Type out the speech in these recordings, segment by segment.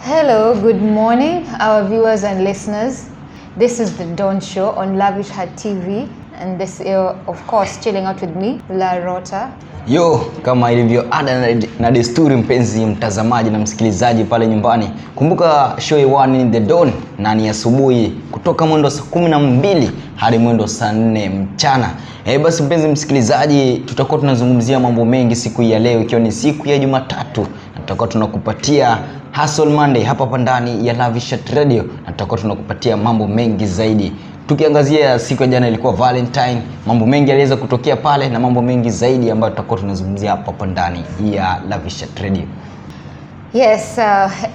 Hello, good morning, our viewers and listeners. This is the Dawn Show on Lavish Heart TV, and this is, of course, chilling out with me, La Rota. Yo, kama ilivyo ada na desturi, mpenzi mtazamaji na msikilizaji pale nyumbani, kumbuka show hewani ni The Dawn na ni asubuhi kutoka mwendo saa 12 hadi mwendo saa 4 mchana. Basi mpenzi msikilizaji, tutakuwa tunazungumzia mambo mengi siku ya leo, ikiwa ni siku ya Jumatatu, na tutakuwa tunakupatia Hustle Monday hapa ndani ya Lavish Heart Radio, na tutakuwa tunakupatia mambo mengi zaidi. Tukiangazia siku ya jana ilikuwa Valentine, mambo mengi yaliweza kutokea pale na mambo mengi zaidi ambayo tutakuwa tunazungumzia hapa ndani ya Lavish Heart Radio. Yes,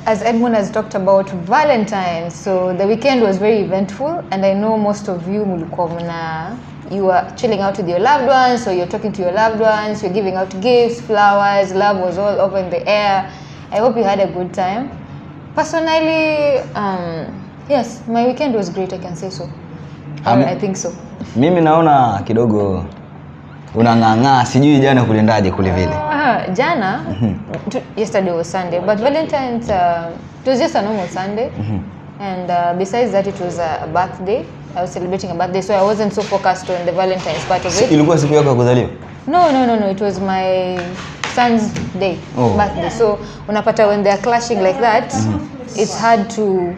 as Edmund has talked about Valentine, so the weekend was very eventful, and I know most of you you are chilling out with your loved ones, so you're talking to your loved ones, you're giving out gifts, flowers, love was all over in the air. I hope you had a good time. Personally, yes, my weekend was great, I can say so. I think so. Mimi naona kidogo unang'ang'aa, sijui jana kulendaje kule vile. Jana, yesterday was Sunday, but Valentine's, it was just a normal Sunday. And besides that, it was a birthday. I was celebrating a birthday, so I wasn't so focused on the Valentine's part of it. Ilikuwa siku yako ya kuzaliwa? No, it was my son's day, birthday. So unapata when they are clashing like that, it's hard to,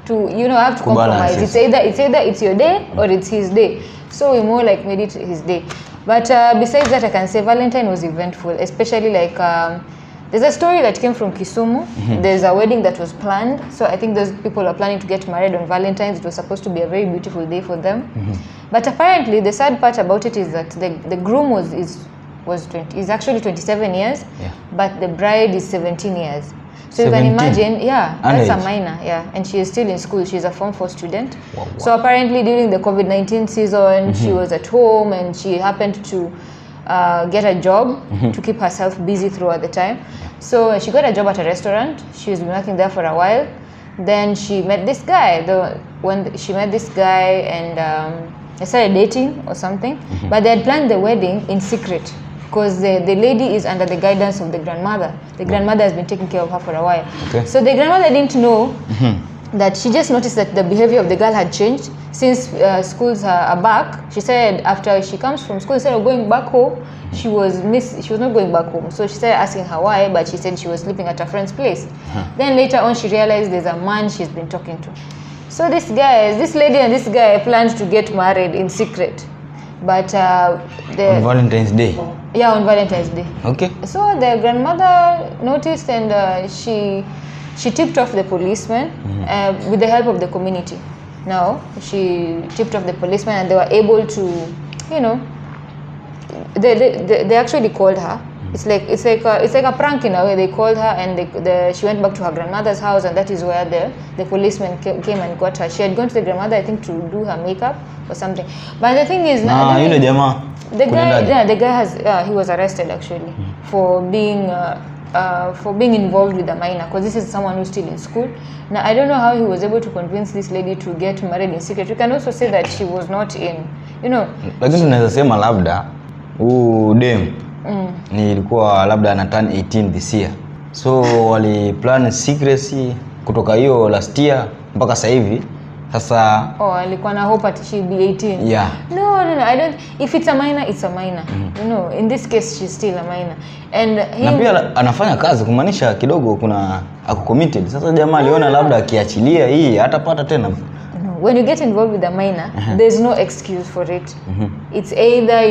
have to compromise. It's either it's your day or it's his day. So we more like made it his day. But besides that, I can say Valentine was eventful, especially like there's a story that came from Kisumu. There's a wedding that was planned. So I think those people are planning to get married on Valentine's. It was supposed to be a very beautiful day for them. But apparently the sad part about it is that the groom is actually 27 years, but the bride is 17 years. So 17. You can imagine, that's a minor, and she is still in school. She's a Form 4 student. Wow. So apparently during the COVID-19 season, she was at home and she happened to get a job to keep herself busy throughout the time. So she got a job at a restaurant. She was working there for a while. Then she met this guy. When she met this guy and they started dating or something, but they had planned the wedding in secret, because the lady is under the guidance of the grandmother. The grandmother has been taking care of her for a while. Okay. So the grandmother didn't know that. She just noticed that the behavior of the girl had changed since schools are back. She said after she comes from school, instead of going back home, she was not going back home. So she started asking her why, but she said she was sleeping at a friend's place. Then later on, she realized there's a man she's been talking to. So this lady and this guy planned to get married in secret. But on Valentine's Day. Yeah, on Valentine's Day. Okay. So the grandmother noticed, and she tipped off the policeman with the help of the community. Now she tipped off the policeman, and they were able to, they actually called her. It's like a prank in a way. They called her, and she went back to her grandmother's house, and that is where the policeman came and got her. She had gone to the grandmother, I think, to do her makeup or something. But the thing is, the guy he was arrested actually for being involved with a minor, because this is someone who's still in school. Now I don't know how he was able to convince this lady to get married in secret. You can also say that she was not in, Lakini tunaweza sema labda dem nilikuwa labda ana turn 18 this year. So wali plan secrecy kutoka hiyo last year mpaka sasa hivi. Sasa alikuwa na hope that she'll be 18. Yeah. No, I don't. If it's a minor, it's a minor. In this case she's still a minor. And na pia anafanya kazi, kumaanisha kidogo kuna ako committed. Sasa jamaa aliona labda akiachilia hii hatapata tena. When you get involved with a minor, there's no excuse for it. It's either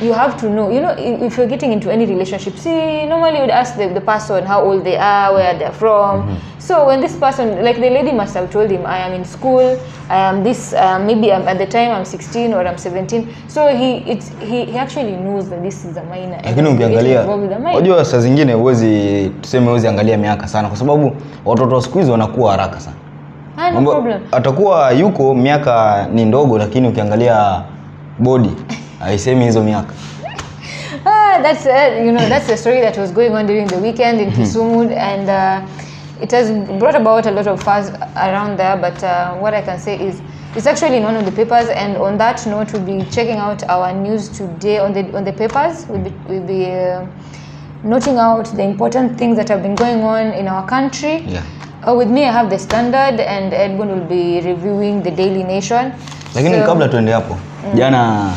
you have to know, if you're getting into any relationship, normally you would ask the person how old they are, where they're from. So when this person, like the lady must have told him, I am in school, I am this, maybe at the time I'm 16 or I'm 17. So he actually knows that this is a minor. Lakini ukiangalia, unajua saa zingine huwezi angalia miaka sana, kwa sababu watoto wa siku hizi wanakuwa haraka sana. No problem. Atakuwa yuko miaka ni ndogo, lakini ukiangalia body haisemi hizo miaka. That's the story that was going on during the weekend in Kisumu, and it has brought about a lot of fuss around there. But what I can say is it's actually in one of the papers, and on that note, we'll be checking out our news today on the papers. We'll be noting out the important things that have been going on in our country. Yeah. With me I have the Standard and Edmund will be reviewing the Daily Nation. Lakini kabla tuende hapo, jana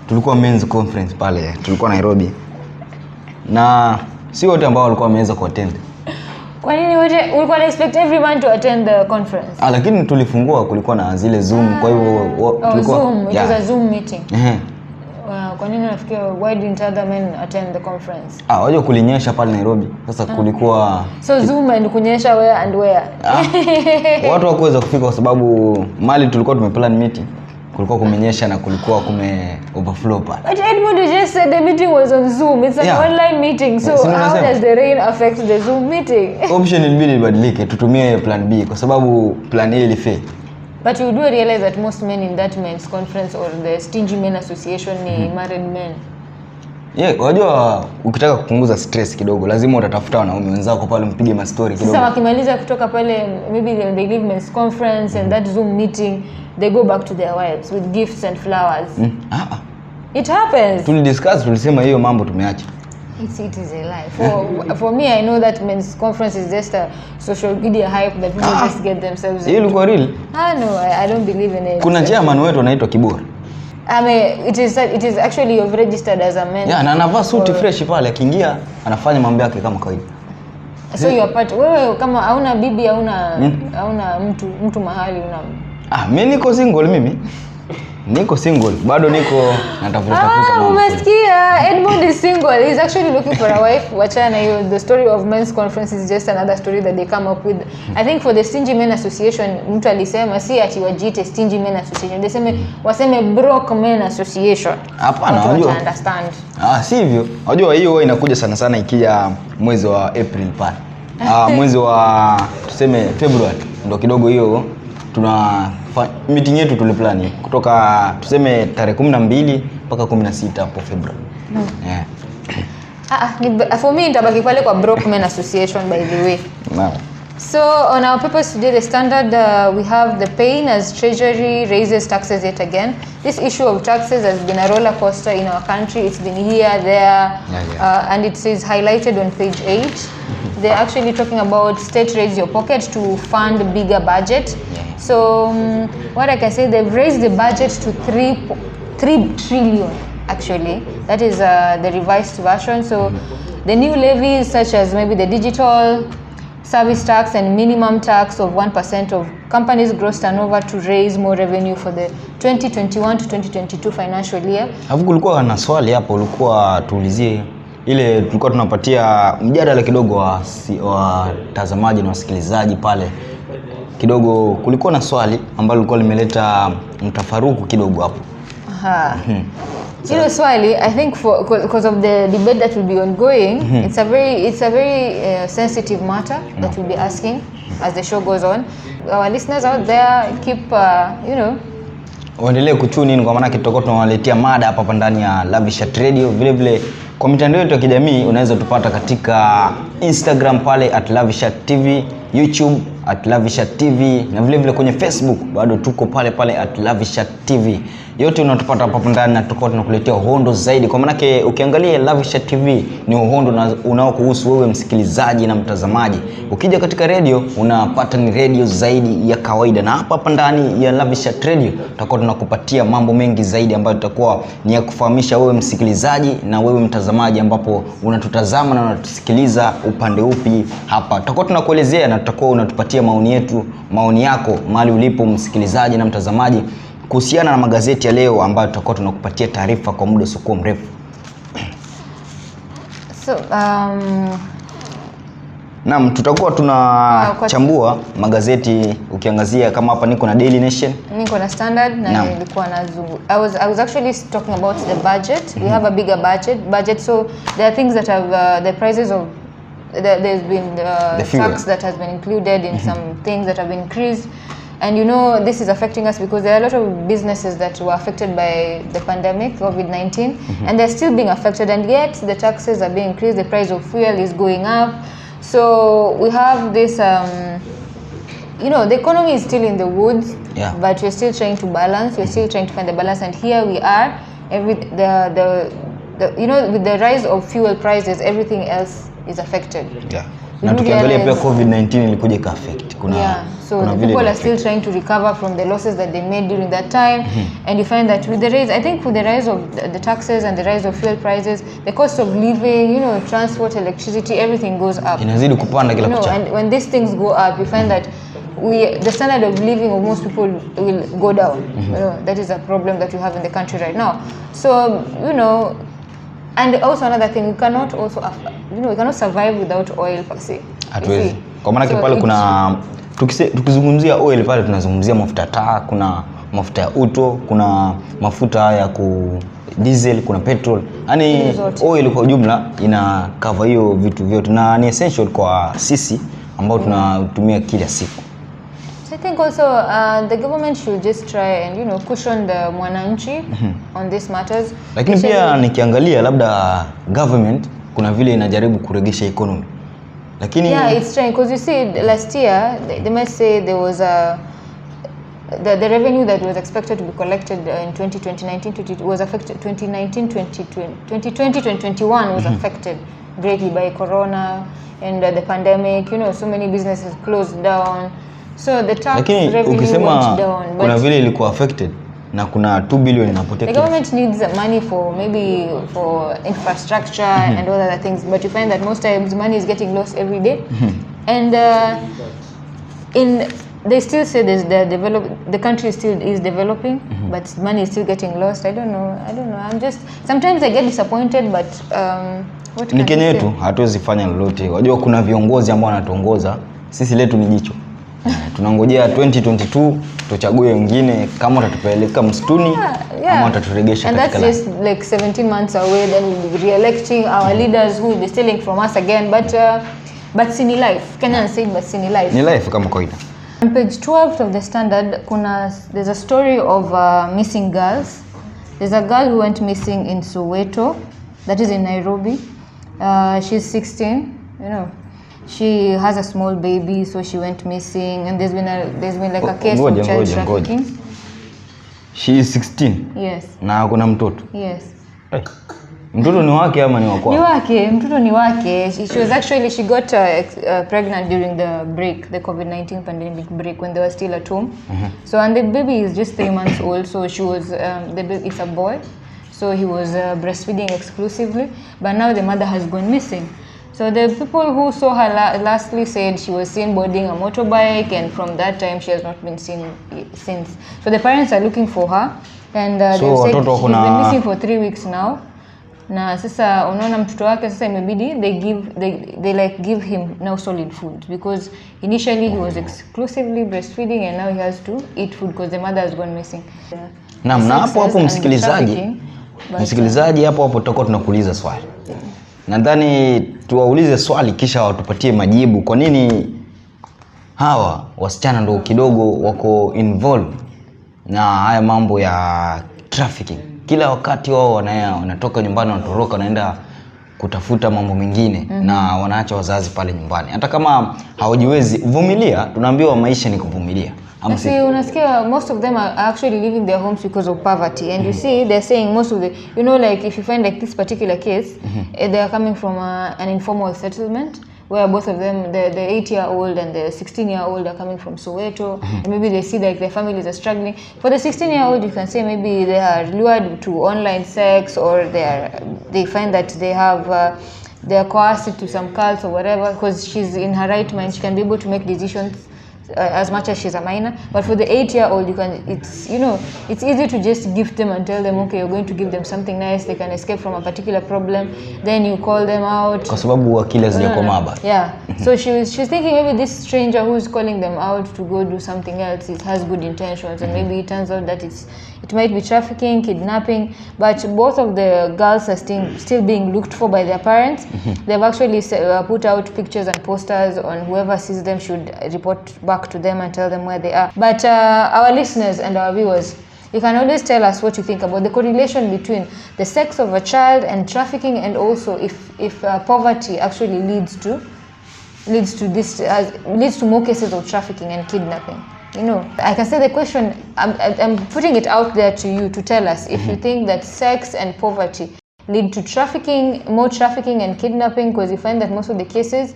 tulikuwa men's conference pale, tulikuwa Nairobi. Na si wote ambao walikuwa wameweza kuattend. Kwa nini wote ulikuwa expect everyone to attend the conference? Lakini tulifungua, kulikuwa na zile Zoom, kwa hivyo tulikuwa Zoom, it was a Zoom meeting. Kwa nini nafikiri why didn't other men attend the conference? Wajua kulinyesha pale Nairobi. Sasa kulikuwa Zoom and kunyesha where and where. Watu hawakuweza kufika kwa sababu mali tulikuwa tumeplan meeting. Kulikuwa kumenyesha na kulikuwa kume overflow pale. But Edmund just said the meeting was on Zoom. It's an online meeting. So how does the rain affect the Zoom meeting? Option ilibidi ibadilike, tutumie plan B kwa sababu plan A ilifail. But you do realize that most men in that men's conference or the Stingy Men Association ni married men. Wajua ukitaka kupunguza stress kidogo lazima utatafuta wanaume wenzako pale mpige ma story kidogo. Sasa wakimaliza kutoka pale, maybe they leave men's conference and that Zoom meeting, they go back to their wives with gifts and flowers. It happens. Tulisema hiyo mambo tumeacha. It is a lie. For me, I know that men's conference is just a social media hype that people just get themselves into. Ilikuwa real? No, I don't believe in it. Kuna chairman wetu anaitwa Kibora. It is actually you've registered as a man. Na anavaa suit fresh pale, akiingia anafanya mambo yake kama kawaida. So you are part, wewe kama hauna bibi hauna mtu mahali una. Mimi niko single mimi. Niko single, bado niko natafuta mambo. Umesikia? Edmund is single. He's actually looking for a wife. Wachana hiyo, the story of men's conference is just another story that they come up with. I think for the Stingy Men Association, mtu alisema si ati wajiite Stingy Men Association. Waseme Broke Men Association. Hapana, unajua. Understand. Si hivyo. Unajua hiyo inakuja sana ikija mwezi wa April pale. Mwezi wa tuseme February ndio kidogo hiyo tuna meeting yetu tuliplani kutoka tuseme tarehe 12 mpaka 16 hapo February. For me nitabaki pale kwa Broke Men Association by the way. So on our papers today, the Standard, we have the pain as Treasury raises taxes yet again. This issue of taxes has been a roller coaster in our country. It's been here, there, and it is highlighted on page 8. They're actually talking about state raise your pocket to fund bigger budget. So what I can say, they've raised the budget to 3 trillion actually. That is the revised version. So the new levies such as maybe the digital service tax and minimum tax of 1% of companies' gross turnover to raise more revenue for the 2021 to 2022 financial year. Hapo kulikuwa na swali hapo, ulikuwa tuulizie ile tulikuwa tunapatia mjadala kidogo wa tazamaji na wasikilizaji pale. Kidogo kulikuwa na swali ambalo lilikuwa limeleta mtafaruku kidogo hapo. Swali, I think because of the debate that will be ongoing, it's a very sensitive matter that we'll be asking as the show goes on. Our listeners out there, keep waendelee kutune in kwa maana tutakuwa tunawaletea mada hapa ndani ya Lavishat Radio. Vile vile kwa mitandao yetu ya kijamii unaweza tupata katika Instagram pale @LavishatTV, YouTube @LavishatTV na vile vile kwenye Facebook bado tuko pale @LavishatTV. Yote unatupata hapa ndani na tutakuwa tunakuletea uhondo zaidi. Kwa maana ukiangalia Lavishat TV ni uhondo unaokuhusu wewe msikilizaji na mtazamaji. Ukija katika radio unapata ni radio zaidi ya kawaida, na hapa ndani ya Lavishat Radio tutakuwa tunakupatia mambo mengi zaidi ambayo tutakuwa ni ya kufahamisha wewe msikilizaji na wewe mtazamaji, ambapo unatutazama na unatusikiliza upande upi hapa. Tutakuwa tunakuelezea na tutakuwa unatupatia maoni yako mahali ulipo msikilizaji na mtazamaji kuhusiana na magazeti ya leo ambayo tutakuwa tunakupatia taarifa kwa muda usio mrefu. So Naam, tutakuwa tunachambua magazeti ukiangazia kama hapa niko na Daily Nation, niko na Standard na nilikuwa na I was actually talking about the budget. We have a bigger budget, so there are things that have the prices of there's been the tax that has been included in some things that have been increased. And this is affecting us because there are a lot of businesses that were affected by the pandemic, COVID-19, and they're still being affected, and yet the taxes are being increased, the price of fuel is going up. So we have this, the economy is still in the woods, but we're still trying to balance, we're still trying to find the balance, and here we are, the with the rise of fuel prices, everything else is affected. Yeah. Na tukiangalia pia COVID-19 ilikuja ka affect. So people are still trying to recover from the losses that they made during that time. And you find that with the rise of the taxes and the rise of fuel prices, the cost of living, transport, electricity, everything goes up. Inazidi kupanda kila kuchao. And when these things go up, you find that the standard of living of most people will go down. That is a problem that we have in the country right now. So, and also another thing, we cannot survive without oil per se. Hatuwezi. Kwa maana pale kuna tukizungumzia oil pale tunazungumzia mafuta taa, kuna mafuta ya uto, kuna mafuta ya diesel, kuna petrol. Yaani oil kwa ujumla ina cover hiyo vitu vyote na ni essential kwa sisi ambao tunatumia kila siku. So I think also the government should just try and cushion the mwananchi on these matters. Lakini pia nikiangalia labda government kuna vile inajaribu kuregesha economy. Lakini it's trying, because you see last year they might say there was the revenue that was expected to be collected in 2020 was affected. 2021 was affected greatly by corona and the pandemic. So many businesses closed down. So the tax revenue went down. But kuna vile ilikuwa affected na kuna 2 billion inapotea. The government needs money for infrastructure and all other things, but you find that most times money is getting lost every day. And they still say the country is developing, but money is still getting lost. I don't know. Sometimes I get disappointed, but what can ni Kenya yetu hatuwezi fanya lolote. Unajua kuna viongozi ambao wanatuongoza, sisi letu ni jicho. Tunangojea 2022 tuchague wengine kama watatupeleka msituni ama wataturegesha katika. And that's just like 17 months away, then we'll be re-electing our leaders who will be stealing from us again, but sini life. Kenyan say but sini life. Ni life kama kawaida. On page 12 of the Standard there's a story of missing girls. There's a girl who went missing in Soweto, that is in Nairobi. She's 16, She has a small baby, so she went missing, and there's been like a case of child trafficking. She is 16. Yes. Na kuna mtoto. Yes. Mtoto ni wake ama ni wa kwao? Ni wake, mtoto ni wake. She got pregnant during the COVID-19 pandemic break when they were still at home. So and the baby is just 3 months old, so she was it's a boy. So he was breastfeeding exclusively, but now the mother has gone missing. So the people who saw her lastly said she was seen boarding a motorbike, and from that time she has not been seen since. So the parents are looking for her, and they've said she's been missing for 3 weeks now. Na sasa unaona mtoto wake sasa imebidi they give him now solid food, because initially he was exclusively breastfeeding and now he has to eat food because the mother has gone missing. Na hapo msikilizaji hapo tutakuwa tunakuuliza swali. Nadhani tuwaulize swali kisha watupatie majibu. Kwa nini hawa wasichana ndio kidogo wako involved na haya mambo ya trafficking? Kila wakati wao wanatoka nyumbani, wanatoroka, wanaenda kutafuta mambo mengine na wanaacha wazazi pale nyumbani. Hata kama hawajiwezi vumilia, tunaambiwa maisha ni kuvumilia. See, unasikia most of them are actually leaving their homes because of poverty, and you see they're saying most of the like if you find like this particular case, they are coming from an informal settlement where both of them, the 8-year-old and the 16-year-old are coming from Soweto, and maybe they see like their families are struggling. For the 16-year-old, you can say maybe they are lured to online sex, or they find that they are coerced to some cults or whatever, because she's in her right mind, she can be able to make decisions as much as she's a minor. But for the 8-year-old, it's easy to just gift them and tell them, okay, you're going to give them something nice, they can escape from a particular problem, then you call them out. Kwa sababu akili hazijakomaa bado. Yeah. So she's thinking maybe this stranger who's calling them out to go do something else has good intentions, and maybe it turns out that it might be trafficking, kidnapping, but both of the girls are still being looked for by their parents. They've actually put out pictures and posters on whoever sees them should report back to them and tell them where they are. But our listeners and our viewers, you can always tell us what you think about the correlation between the sex of a child and trafficking, and also if poverty actually leads to more cases of trafficking and kidnapping. I can say the question, I'm putting it out there to you to tell us if you think that sex and poverty lead to trafficking, more trafficking and kidnapping, because you find that most of the cases,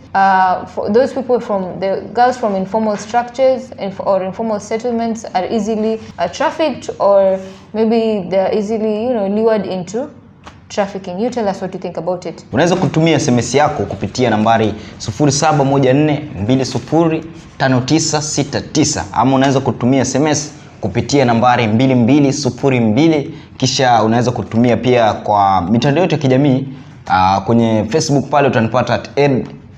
for those people from the girls from informal structures or informal settlements are easily trafficked, or maybe they're easily, lured into trafficking. You tell us what you think about it. Unaweza kutumia SMS yako kupitia nambari 0714205969 ama unaweza kutumia SMS kupitia nambari 2202, kisha unaweza kutumia pia kwa mitandao yote ya kijamii. Kwenye Facebook pale utanipata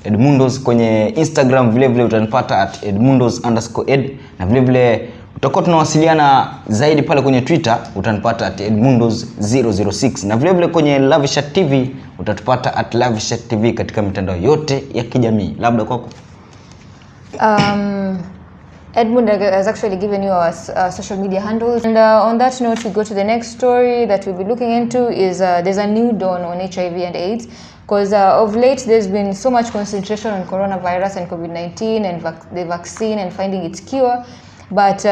@edmundos, kwenye Instagram vile vile utanipata @edmundos_ed, na vile vile tutakuwa tunawasiliana zaidi pale kwenye Twitter, utanipata @edmundos006, na vile vile kwenye Lavishat TV utatupata @Lavishat TV katika mitandao yote ya kijamii. Labda kwako. Edmund has actually given you our social media handles. And on that note, we go to the next story that we'll be looking into is there's a new dawn on HIV and AIDS. Because of late, there's been so much concentration on coronavirus and COVID-19 and the vaccine and finding its cure. But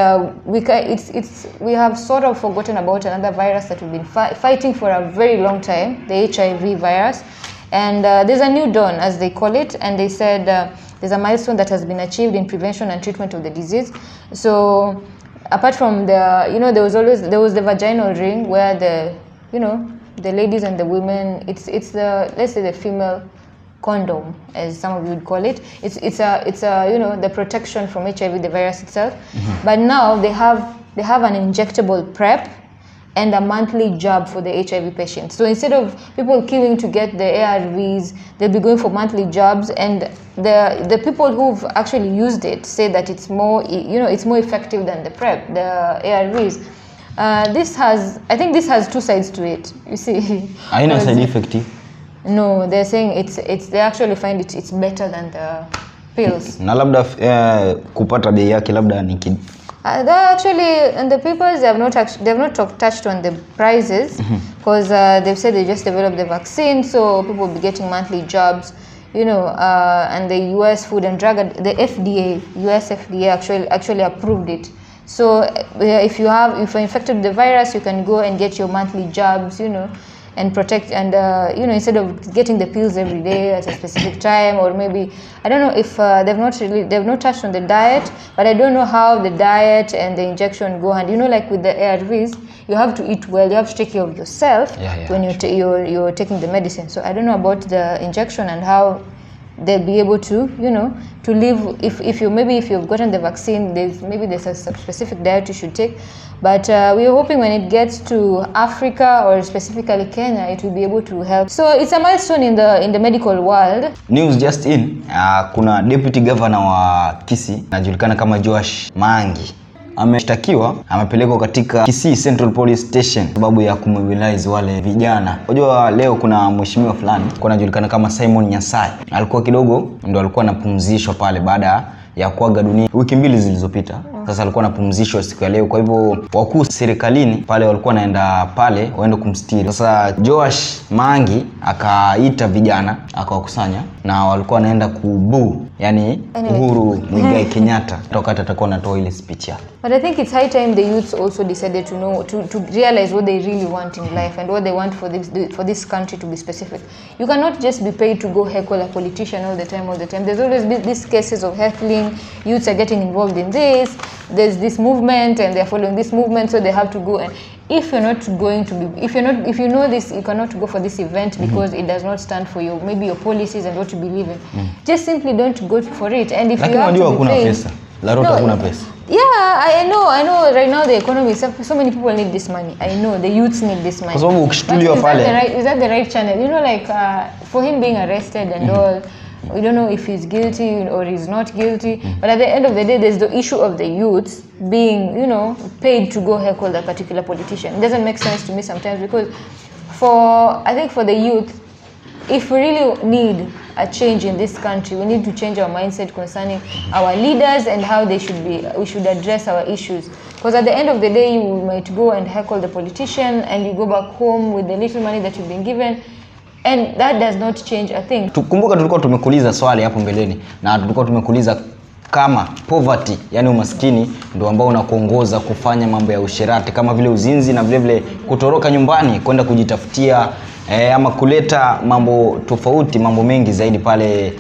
we have sort of forgotten about another virus that we've been fighting for a very long time, the HIV virus. And there's a new dawn, as they call it, and they said there's a milestone that has been achieved in prevention and treatment of the disease. So apart from there was the vaginal ring where the ladies and the women, it's the, let's say, the female condom, as some of you would call it. It's the protection from HIV, the virus itself. Mm-hmm. But now they have an injectable PrEP and a monthly jab for the HIV patients. So instead of people queuing to get the ARVs, they'll be going for monthly jabs. And the people who've actually used it say that it's more effective than the PrEP, the ARVs. I think this has two sides to it. You see, are you side effective? No, they're saying they actually find it's better than the pills. Na labda kupata bei yake labda ni actually, in the papers they have not touched on the prices, because they've said they just developed the vaccine, so people will be getting monthly jabs, and the US Food and Drug, the US FDA actually approved it. So if you're infected with the virus, you can go and get your monthly jabs, and protect, and instead of getting the pills every day at a specific time, or maybe I don't know if they've not touched on the diet, but I don't know how the diet and the injection go. And like with the ARVs, you have to eat well, you have to take care of yourself when you're taking the medicine. So I don't know about the injection and how they'll be able to to live if you've gotten the vaccine. There's a specific diet you should take, but we're hoping when it gets to Africa or specifically Kenya, it will be able to help. So it's a milestone in the medical world. News just in, kuna deputy governor wa Kisii anajulikana kama Joash Mangi ameshtakiwa, amepelekwa katika Kisii Central Police Station sababu ya kumobilize wale vijana. Unajua leo kuna mheshimiwa fulani kwa anajulikana kama Simon Nyasai, alikuwa anapumzishwa pale baada ya kuaga dunia wiki mbili zilizopita. Sasa alikuwa anapumzishwa siku ya leo, kwa hivyo wakuu serikalini pale walikuwa naenda pale waende kumstiri. Sasa Joash Mangi akaita vijana akawakusanya, na walikuwa naenda kubu, yani Uhuru Muigai Kenyatta wakati atakuwa anatoa ile speech yake. But I think it's high time the youths also decided to know, to realize what they really want in life and what they want for this country to be specific. You cannot just be paid to go heckle a politician all the time. There's always these cases of heckling. Youths are getting involved in this. There's this movement and they're following this movement, so they have to go. And if you know this, you cannot go for this event because it does not stand for maybe your policies and what you believe in. Just simply don't go for it. And if you have to be paid, yeah, I know. Right now the economy, so many people need this money. I know the youths need this money. Is that the right channel? For him being arrested and all, we don't know if he's guilty or he's not guilty. But at the end of the day, there's the issue of the youths being, paid to go heckle that particular politician. It doesn't make sense to me sometimes, because I think for the youth, if we really need a change in this country, we need to change our mindset concerning our leaders and how we should address our issues. Because at the end of the day, you might go and heckle the politician and you go back home with the little money that you've been given, and that does not change a thing. Tukumbuka tulikuwa tumekuuliza swali hapo mbeleni, na tulikuwa tumekuuliza kama poverty, yani umaskini, ndio ambao unakuongoza kufanya mambo ya usherati kama vile uzinzi na vile vile kutoroka nyumbani kwenda kujitafutia ama kuleta mambo tofauti, mambo mengi zaidi pale.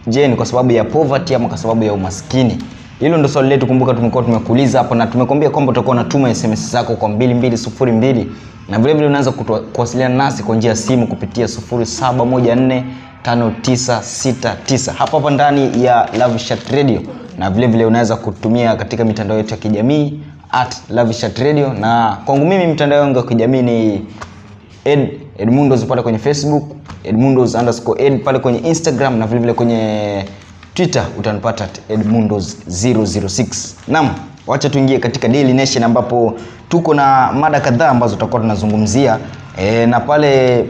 Je, ni kwa sababu ya poverty ama kwa sababu ya umaskini? Hilo ndio swali letu. Kumbuka tumekuwa tumekuuliza hapo na tumekwambia kwamba utakuwa unatuma SMS zako kwa 2202 na vile vile unaweza kuwasiliana nasi kwa njia ya simu kupitia 07145969 hapa ndani ya Love Chat Radio, na vile vile unaweza kutumia katika mitandao yetu ya kijamii @LoveChatRadio, na kwangu mimi mitandao yangu ya kijamii ni Edmundos pale kwenye Facebook, Edmundos_ed pale kwenye Instagram, na vile vile kwenye Twitter utanipata Edmundos006. Naam, wacha tuingie katika Daily Nation ambapo tuko na mada kadhaa ambazo tutakuwa tunazungumzia na pale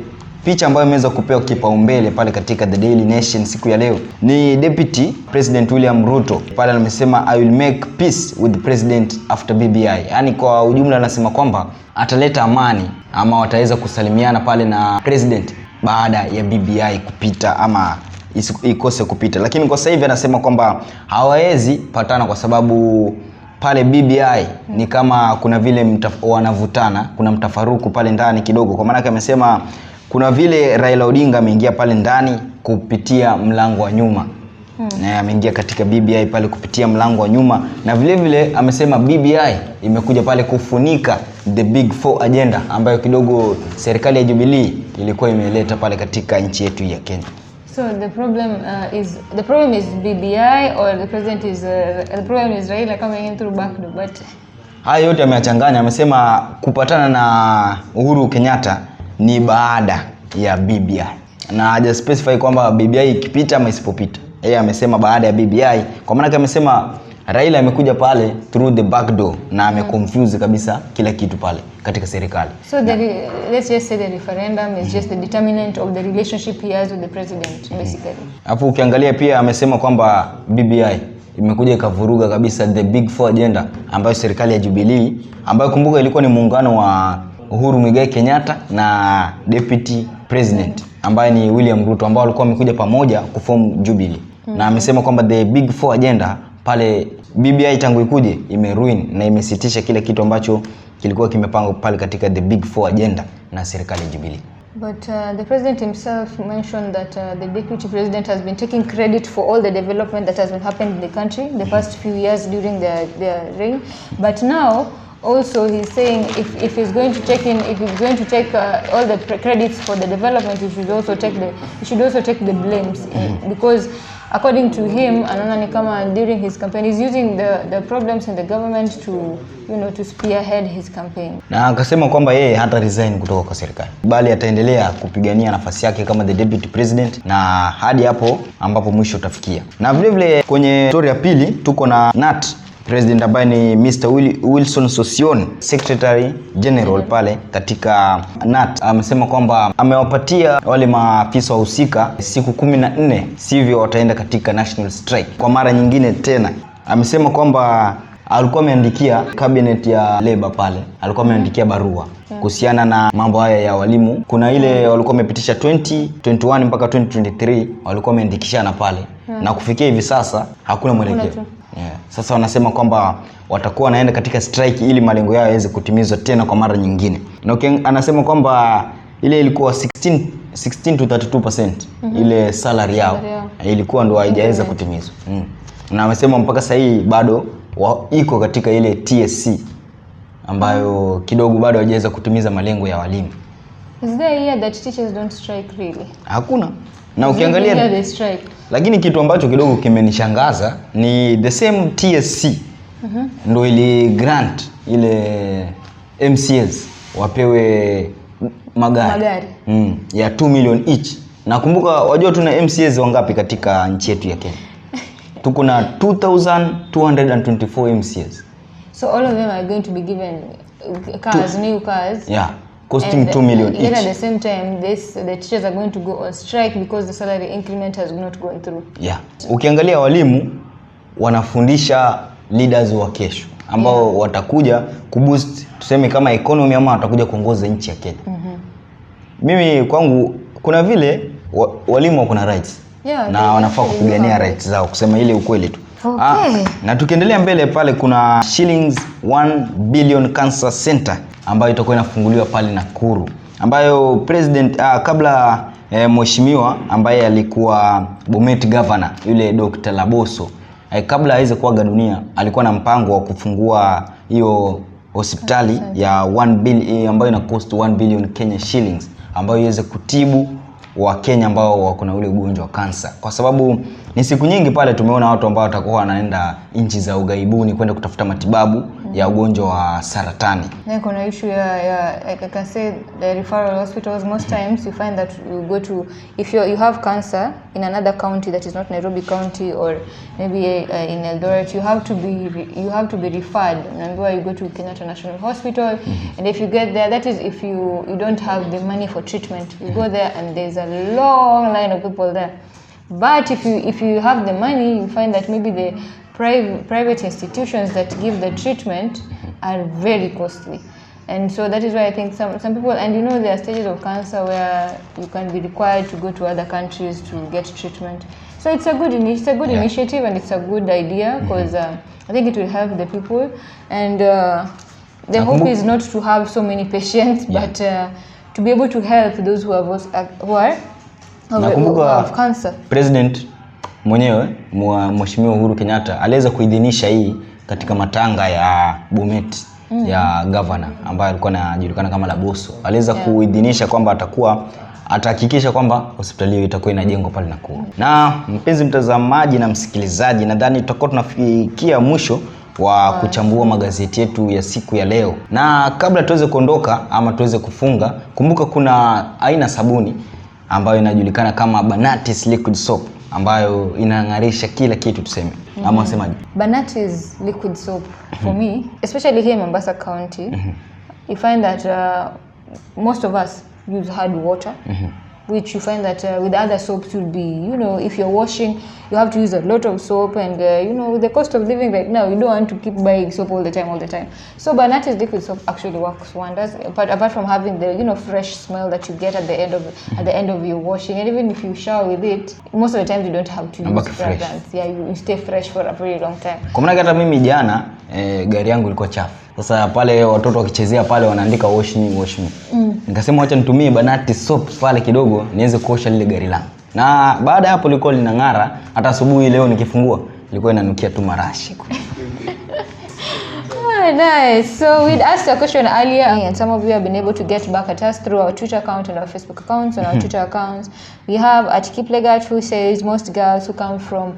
picha ambayo imeweza kupewa kipaumbele pale katika The Daily Nation siku ya leo ni Deputy President William Ruto. Pale amesema I will make peace with the president after BBI. Yaani kwa ujumla anasema kwamba ataleta amani ama wataweza kusalimiana pale na president baada ya BBI kupita ama ikose kupita. Lakini kwa sasa hivi anasema kwamba hawawezi patana kwa sababu pale BBI ni kama kuna vile wanavutana, kuna mtafaruku pale ndani kidogo. Kwa maana amesema kuna vile Raila Odinga ameingia pale ndani kupitia mlango wa nyuma. Na ameingia katika BBI pale kupitia mlango wa nyuma, na vile vile amesema BBI imekuja pale kufunika the big four agenda ambayo kidogo serikali ya Jubilee ilikuwa imeleta pale katika nchi yetu ya Kenya. So the problem is BBI or the problem is Raila coming in through back door? But haya yote ameyachanganya. Amesema kupatana na Uhuru Kenyatta ni baada ya BBI, na haja specify kwamba BBI ikipita ama isipopita. Yeye amesema baada ya BBI, kwa maana amesema Raila amekuja pale through the back door na ameconfuse kabisa kila kitu pale katika serikali. So let's just say the referendum is just the determinant of the relationship he has with the president basically. Hapo ukiangalia pia amesema kwamba BBI imekuja ikavuruga kabisa the big four agenda ambayo serikali ya Jubilee, ambayo kumbuka ilikuwa ni muungano wa Uhuru Muigai Kenyatta na Deputy President ambaye ni William Ruto, ambao walikuwa wamekuja pamoja kuform Jubilee. Na amesema kwamba the big four agenda pale BBI tangu ikuje imeruin na imesitisha kile kitu ambacho kilikuwa kimepangwa pale katika the big four agenda na serikali ya Jubilee. But the president himself mentioned that the deputy president has been taking credit for all the development that has been happening in the country the past few years during their reign. But now also he's saying if he's going to take all the credits for the development, he should also take the blames because according to him, anaona ni kama during his campaign he's using the problems in the government to spearhead his campaign. Na akasema kwamba yeye hata resign kutoka kwa serikali, bali ataendelea kupigania nafasi yake kama the deputy president na hadi hapo ambapo mwisho utafikia. Na vile vile kwenye story ya pili tuko na NAT president ambaye ni Mr. Wilson Sossion, Secretary General pale katika NAT. Amesema kwamba amewapatia wale maafisa wahusika siku 14, sivyo wataenda katika national strike kwa mara nyingine tena. Amesema kwamba alikuwa ameandikia cabinet ya labor pale, alikuwa ameandikia barua kuhusiana na mambo haya ya walimu. Kuna ile walikuwa wamepitisha 2021 mpaka 2023 walikuwa wameandikishana pale na kufikia hivi sasa hakuna mwelekeo. Sasa wanasema kwamba watakuwa wanaenda katika strike ili malengo yao yaweze kutimizwa tena kwa mara nyingine. Na anasema kwamba ile ilikuwa 16 to 32% ile salary yao ilikuwa ndo haijaweza kutimizwa. Na amesema mpaka sasa hii bado iko katika ile TSC ambayo kidogo bado hajaweza kutimiza malengo ya walimu. Is there a year that teachers don't strike really? Hakuna. Na ukiangalia lakini kitu ambacho kidogo kimenishangaza ni the same TSC ndo ili grant ile MCS wapewe magari. Ya 2 million each. Nakumbuka wajua tuna MCS wangapi katika nchi yetu ya Kenya? Tuko na 2224 MCS. So all of them are going to be given cars, new cars. Yeah. Costing 2 million each. Yet at the same time, the teachers are going to go on strike because the salary increment has not gone through. Yeah. Ukiangalia walimu wanafundisha leaders wa kesho ambao watakuja kuboost tuseme kama economy ama watakuja kuongoza nchi ya Kenya. Mimi kwangu kuna vile walimu wako na rights. Na wanafaa kupigania rights zao, kusema ile ukweli tu. Okay. Na tukiendelea mbele pale kuna shillings 1 billion cancer center ambayo itakuwa inafunguliwa pale Nakuru, ambayo president kabla mheshimiwa ambaye alikuwa Bomet governor yule Dr. Laboso kabla aweze kuaga dunia alikuwa na mpango wa kufungua hiyo hospitali ya 1 billion ambayo ina cost 1 billion Kenya shillings ambayo iweze kutibu wa Kenya ambao wako na ule ugonjwa wa kansa, kwa sababu ni siku nyingi pale tumeona watu ambao watakuwa wanaenda nchi za ugaibuni kwenda kutafuta matibabu ya ugonjwa wa saratani. Na kuna issue like I can say the referral hospitals most times you find that you go to, if you have cancer in another county that is not Nairobi County or maybe in Eldoret, you have to be referred. Remember, you go to Kenyatta National Hospital, and if you get there, that is if you don't have the money for treatment, you go there and there's a long line of people there. But if you have the money, you find that maybe the private institutions that give the treatment are very costly. And so that is why I think some people, and you know, there are stages of cancer where you can be required to go to other countries to get treatment. So it's a good initiative, and it's a good idea, because I think it will help the people. And the hope is not to have so many patients, but to be able to help those who are of cancer. President mwenyewe Mheshimiwa Uhuru Kenyatta aliweza kuidhinisha hii katika matanga ya Bomet ya governor ambaye alikuwa anajulikana kama Laboso. Aliweza kuidhinisha kwamba atahakikisha kwamba hospitali hiyo itakuwa inajengwa pale Nakuru. Na mpenzi mtazamaji na msikilizaji, nadhani tutakuwa tunafikia mwisho wa kuchambua magazeti yetu ya siku ya leo. Na kabla tuweze kuondoka ama tuweze kufunga, kumbuka kuna aina sabuni ambayo inajulikana kama Banatis liquid soap ambayo inang'arisha kila kitu tuseme. Ama usemaje? Banatis liquid soap for me, especially here in Mombasa County, you find that most of us use hard water, which you find that with other soaps you'll be, you know, if you're washing, you have to use a lot of soap, and you know, with the cost of living right now, you don't want to keep buying soap all the time. So Banatis liquid soap actually works wonders. But apart from having the, you know, fresh smell that you get at the end of your washing, and even if you shower with it, most of the time you don't have to use fragrance. Yeah, you stay fresh for a very long time. Kwa maana hata mimi jana gari yangu ilikuwa chafu. Sasa pale watoto wakichezea pale wanaandika wash me. Nikasema acha nitumie Banatis soap pale kidogo niweze kuosha lile gari langu. Na baada hapo liko linang'ara, hata asubuhi leo nikifungua ilikuwa inanukia tu marashi. Nice. So we'd asked a question earlier, and some of you have been able to get back at us through our Twitter account and our Facebook accounts. On our Twitter accounts, we have @Kiplegat, who says most girls who come from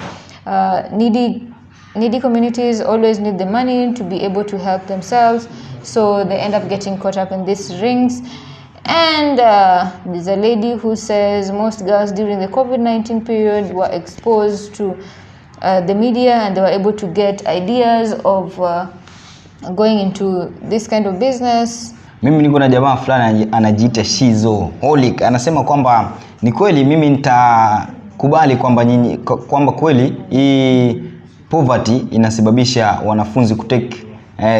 needy communities always need the money to be able to help themselves, so they end up getting caught up in these rings. And there's a lady who says most girls during the COVID-19 period were exposed to the media, and they were able to get ideas of going into this kind of business. Mimi niko na jamaa fulani anajiita Shizo Holic, anasema kwamba ni kweli mimi nitakubali kwamba kweli hii poverty inasababisha wanafunzi kutake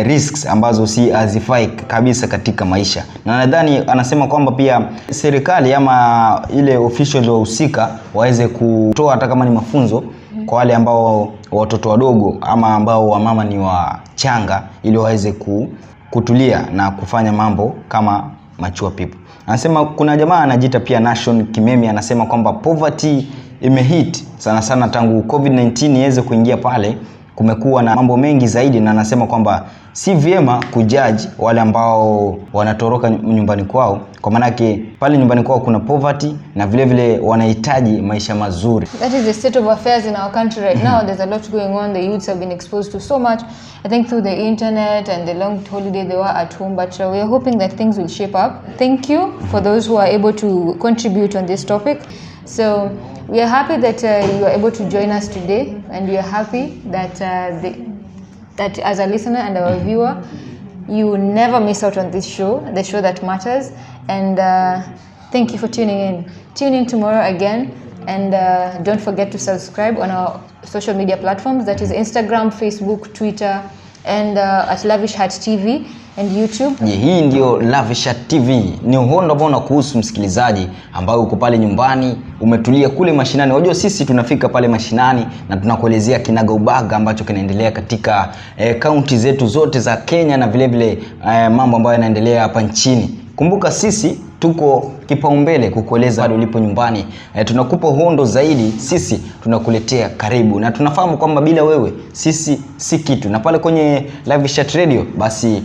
risks ambazo si hazifai kabisa katika maisha. Na nadhani anasema kwamba pia serikali ama ile official wahusika waweze kutoa hata kama ni mafunzo kwa wale ambao watoto wadogo ama ambao wamama ni wachanga, ili waweze kutulia na kufanya mambo kama mature people. Anasema kuna jamaa anajiita pia Nation Kimemi, anasema kwamba poverty imehit sana tangu COVID-19 iweze kuingia pale, kumekuwa na mambo mengi zaidi, na anasema kwamba si vyema kujudge wale ambao wanatoroka nyumbani kwao, kwa maana yake pale nyumbani kwao kuna poverty na vile vile wanahitaji maisha mazuri. That is the state of affairs in our country right now. There's a lot going on. The youths have been exposed to so much, I think, through the internet and the long holiday they were at home, but we are hoping that things will shape up. Thank you for those who are able to contribute on this topic. So we are happy that you are able to join us today, and we are happy that that as a listener and our viewer, you never miss out on this show, the show that matters. And thank you for tuning in. Tune in tomorrow again, and don't forget to subscribe on our social media platforms, that is Instagram, Facebook, Twitter, and at Lavish Heart TV. and YouTube. Hii ndio Lavishat TV. Ni uhondo ambao unakuhusu msikilizaji ambao uko pale nyumbani, umetulia kule mashinani. Unajua sisi tunafika pale mashinani na tunakuelezea kinaga ubaga ambacho kinaendelea katika county zetu zote za Kenya na vile vile mambo ambayo yanaendelea hapa nchini. Kumbuka sisi tuko kipaumbele kukueleza hadi ulipo nyumbani. Tunakupa uhondo zaidi, sisi tunakuletea karibu. Na tunafahamu kwamba bila wewe sisi si kitu. Na pale kwenye Lavishat Radio basi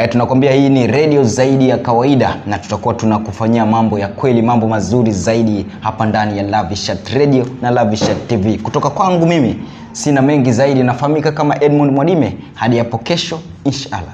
tunakwambia hii ni radio zaidi ya kawaida, na tutakuwa tunakufanyia mambo ya kweli, mambo mazuri zaidi hapa ndani ya Lavishat Radio na Lavishat TV. Kutoka kwangu mimi sina mengi zaidi, nafahamika kama Edmund Mwadime. Hadi hapo kesho inshallah.